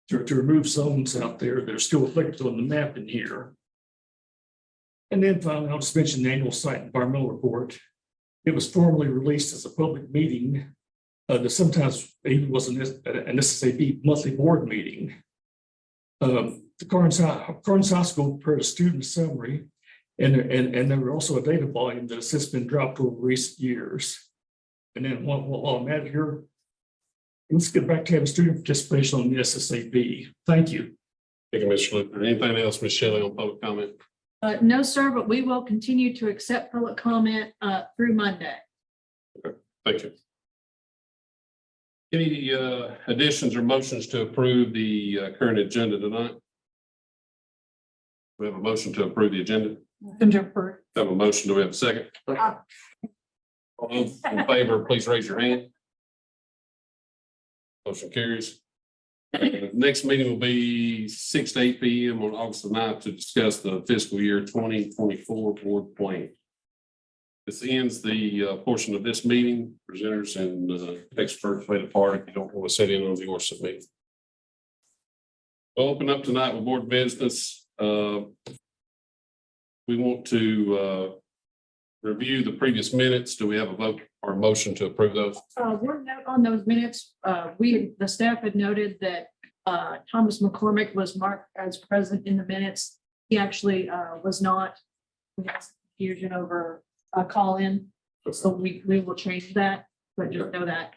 to remove zones out there that are still reflected on the map in here. And then finally, I'll just mention the annual site environmental report. It was formally released as a public meeting. That sometimes even was an SSAB monthly board meeting. The Carnes High School prepared a student summary, and there were also a data volume that has since been dropped over recent years. And then while I'm at here, let's get back to having student participation on the SSAB. Thank you. Thank you, Mr. Luther. Anything else, Ms. Shelley, on public comment? No, sir, but we will continue to accept public comment through Monday. Okay, thank you. Any additions or motions to approve the current agenda tonight? We have a motion to approve the agenda. Have a motion. Do we have a second? All those in favor, please raise your hand. Motion carries. Next meeting will be 6 to 8 p.m. on August the 9th to discuss the fiscal year 2024 board plan. This ends the portion of this meeting. Presenters and experts play the part if you don't want to sit in on the ORSA meeting. We'll open up tonight with board business. We want to review the previous minutes. Do we have a vote or a motion to approve those? One note on those minutes, the staff had noted that Thomas McCormick was marked as present in the minutes. He actually was not. We had some confusion over a call in, so we will change that, but just know that.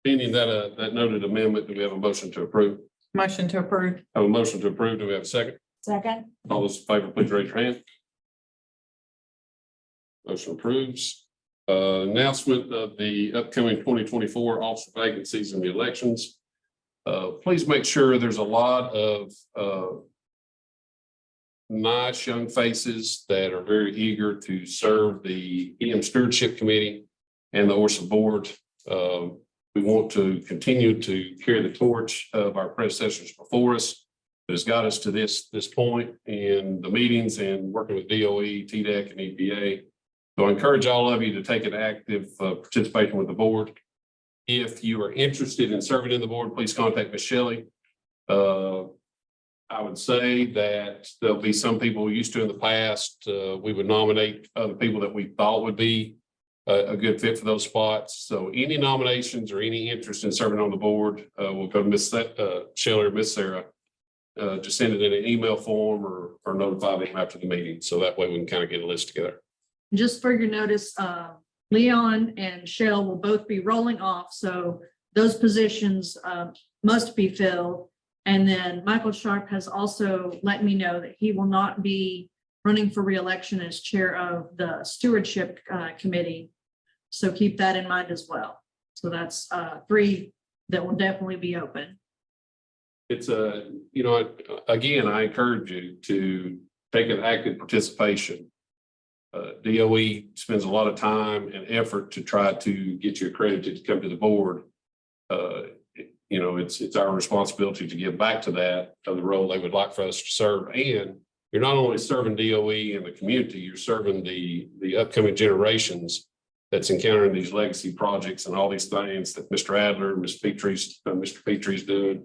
Any that noted amendment, do we have a motion to approve? Motion to approve. Have a motion to approve. Do we have a second? Second. All those in favor, please raise your hand. Motion approves. Announcement of the upcoming 2024 officer vacancies in the elections. Please make sure there's a lot of nice young faces that are very eager to serve the EM Stewardship Committee and the ORSA Board. We want to continue to carry the torch of our predecessors before us that has got us to this point in the meetings and working with DOE, TDEC, and EPA. So I encourage all of you to take an active participation with the board. If you are interested in serving in the board, please contact Ms. Shelley. I would say that there'll be some people we used to in the past. We would nominate other people that we thought would be a good fit for those spots. So any nominations or any interest in serving on the board, we'll go to Ms. Shelley or Ms. Sarah. Just send it in an email form or notify them after the meeting. So that way we can kind of get a list together. Just for your notice, Leon and Shell will both be rolling off, so those positions must be filled. And then Michael Sharp has also let me know that he will not be running for re-election as chair of the Stewardship Committee. So keep that in mind as well. So that's 3 that will definitely be open. It's again, I encourage you to take an active participation. DOE spends a lot of time and effort to try to get you accredited to come to the board. It's our responsibility to give back to that of the role they would like for us to serve. And you're not only serving DOE and the community, you're serving the upcoming generations that's encountering these legacy projects and all these things that Mr. Adler, Mr. Petrie's doing.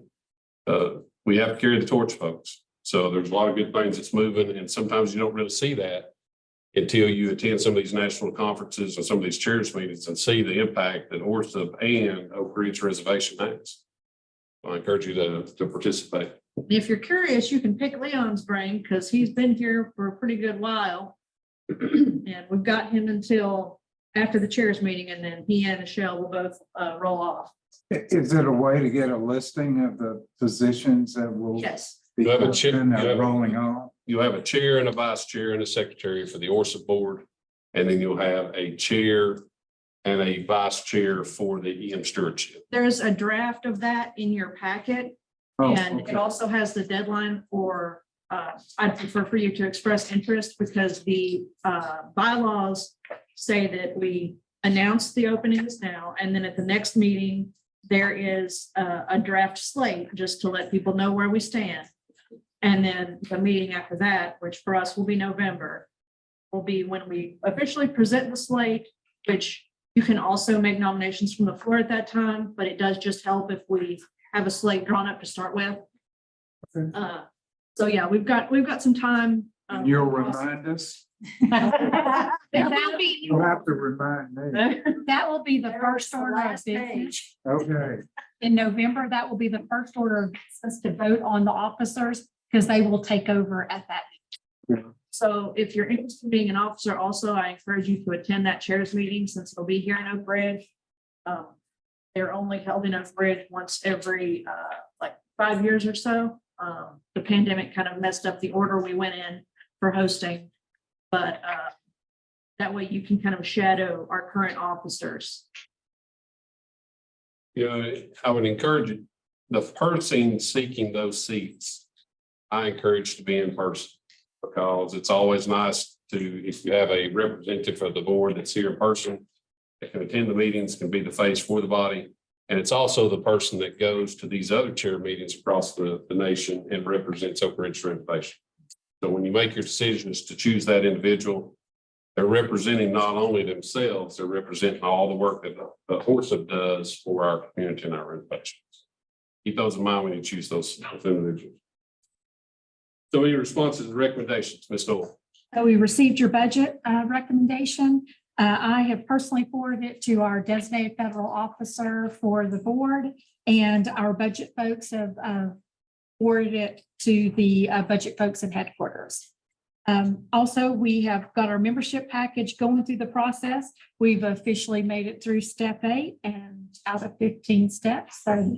We have to carry the torch, folks. So there's a lot of good things that's moving, and sometimes you don't really see that until you attend some of these national conferences and some of these chairs meetings and see the impact that Orsa and Oak Ridge Reservation has. I encourage you to participate. If you're curious, you can pick Leon's brain because he's been here for a pretty good while. And we've got him until after the chairs meeting, and then he and Michelle will both roll off. Is it a way to get a listing of the positions that will Yes. be You have a check- open and you have- rolling on? You'll have a chair and a vice chair and a secretary for the Orsa board. And then you'll have a chair and a vice chair for the EM stewardship. There's a draft of that in your packet. Oh, And okay. it also has the deadline for, I'd prefer for you to express interest because the bylaws say that we announce the openings now, and then at the next meeting, there is a draft slate just to let people know where we stand. And then the meeting after that, which for us will be November, will be when we officially present the slate, which you can also make nominations from the floor at that time, but it does just help if we have a slate drawn up to start with. Okay. So yeah, we've got some time. And you'll remind us? That'll be, You'll have to remind me. that will be the first the order of last business. page. Okay. In November, that will be the first order of business to vote on the officers because they will take over at that. So if you're interested in being an officer also, I encourage you to attend that chairs meeting since it'll be here in Oak Ridge. They're only held in Oak Ridge once every like 5 years or so. The pandemic kind of messed up the order we went in for hosting. But that way you can kind of shadow our current officers. You know, I would encourage you, the person seeking those seats, I encourage to be in person. Because it's always nice to, if you have a representative of the board that's here in person, that can attend the meetings, can be the face for the body. And it's also the person that goes to these other chair meetings across the nation and represents Oak Ridge Reservation. So when you make your decisions to choose that individual, they're representing not only themselves, they're representing all the work that the Orsa does for our community and our reservation. Keep those in mind when you choose those individuals. So any responses and recommendations, Ms. Noel? We received your budget recommendation. I have personally forwarded it to our designated federal officer for the board, and our budget folks have forwarded it to the budget folks in headquarters. Also, we have got our membership package going through the process. We've officially made it through step 8 and out of 15 steps. So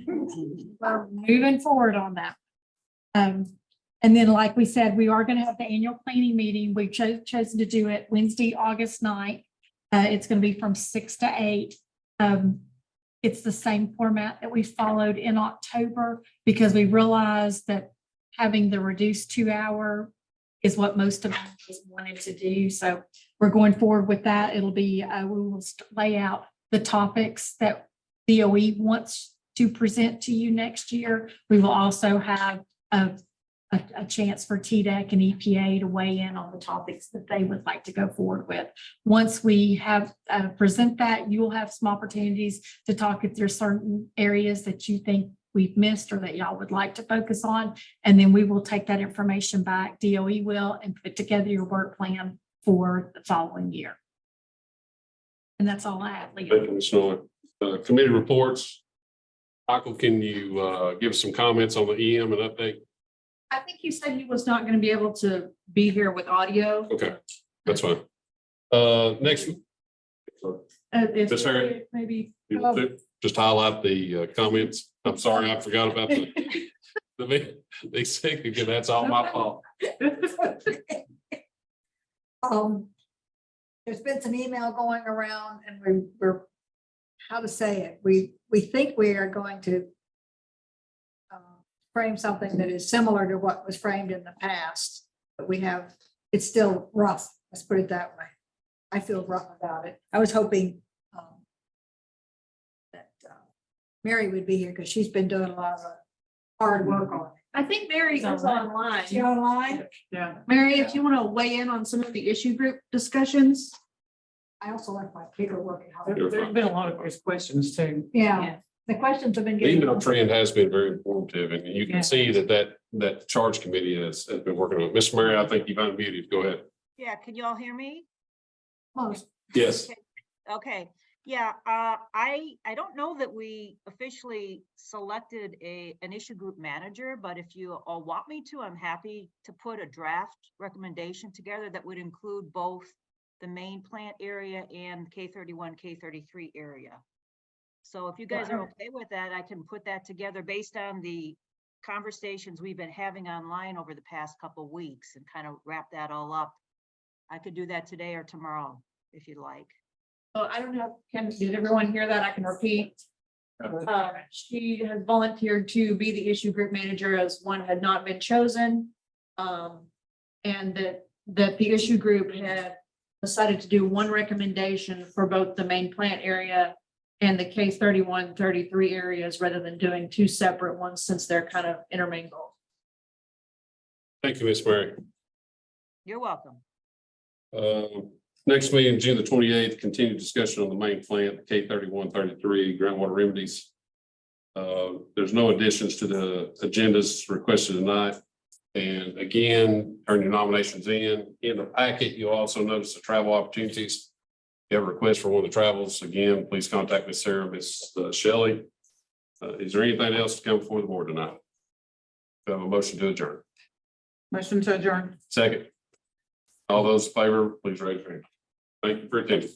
we're moving forward on that. And then, like we said, we are going to have the annual planning meeting. We've chosen to do it Wednesday, August 9th. It's going to be from 6 to 8. It's the same format that we followed in October because we realized that having the reduced 2-hour is what most of us wanted to do. So we're going forward with that. It'll be, we will lay out the topics that DOE wants to present to you next year. We will also have a chance for TDEC and EPA to weigh in on the topics that they would like to go forward with. Once we have present that, you will have some opportunities to talk if there's certain areas that you think we've missed or that y'all would like to focus on. And then we will take that information back, DOE will, and put together your work plan for the following year. And that's all I have, Leah. Thank you, Ms. Noel. Committee reports. Michael, can you give us some comments on the EM and update? I think you said he was not going to be able to be here with audio. Okay, that's fine. Next. If Ms. Harriet? maybe. You want to just highlight the comments? I'm sorry, I forgot about the sick again. That's all my fault. There's been some email going around and we're, how to say it, we think we are going to frame something that is similar to what was framed in the past, but it's still rough. Let's put it that way. I feel rough about it. I was hoping that Mary would be here because she's been doing a lot of hard work on it. I think Mary is online. Is she online? Yeah. Mary, if you want to weigh in on some of the issue group discussions. I also left my paperwork at home. There's been a lot of those questions too. Yeah, the questions have been The getting. email trend has been very informative, and you can see that charge committee has been working on it. Ms. Mary, I think you've unmuted. Go ahead. Yeah, can you all hear me? Most. Yes. Okay, yeah, I don't know that we officially selected an issue group manager, but if you all want me to, I'm happy to put a draft recommendation together that would include both the main plant area and K-31, K-33 area. So if you guys are okay with that, I can put that together based on the conversations we've been having online over the past couple of weeks and kind of wrap that all up. I could do that today or tomorrow, if you'd like. So I don't know, did everyone hear that? I can repeat. She has volunteered to be the issue group manager as one had not been chosen. And that the issue group had decided to do one recommendation for both the main plant area and the K-31, 33 areas rather than doing two separate ones since they're kind of intermingled. Thank you, Ms. Mary. You're welcome. Next meeting, June the 28th, continued discussion on the main plant, the K-31, 33 groundwater remedies. There's no additions to the agendas requested tonight. And again, turn your nominations in the packet. You'll also notice the travel opportunities. If you have a request for one of the travels, again, please contact Ms. Sarah, Ms. Shelley. Is there anything else to come before the board tonight? We have a motion to adjourn. Motion to adjourn. Second. All those in favor, please raise your hand. Thank you for attending.